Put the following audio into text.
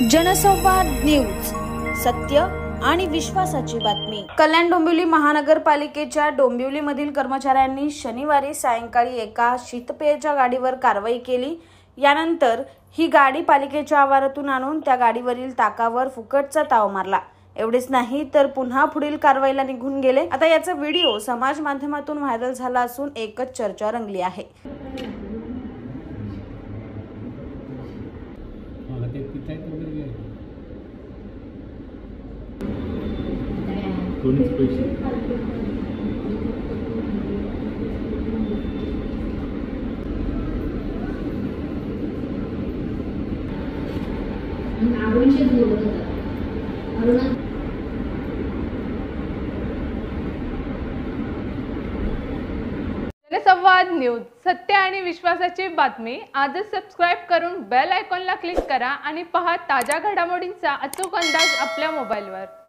जनसंवाद न्यूज, सत्य आणि विश्वासाची बातमी। कल्याण डोंबिवली महानगरपालिकेच्या डोंबिवलीमधील कर्मचाऱ्यांनी शनिवारी सायंकाळी एका शीतपेयाच्या गाडीवर कारवाई केली। यानंतर ही गाडी पालिकेच्या आवारातून आणून त्या गाडीवरील ताकावर फुकटचा ताव मारला। एवढेच नाही तर पुन्हा पुढील कारवाईला निघून गेले। आता याचा व्हिडिओ समाज माध्यमातून व्हायरल झाला असून एकच चर्चा रंगली आहे। जनसंवाद न्यूज, सत्य आणि विश्वासाची बातमी। आजच सबस्क्राइब करून बेल आयकॉनला क्लिक करा आणि पहा ताज्या घडामोडींचा अचूक अंदाज आपल्या मोबाईलवर।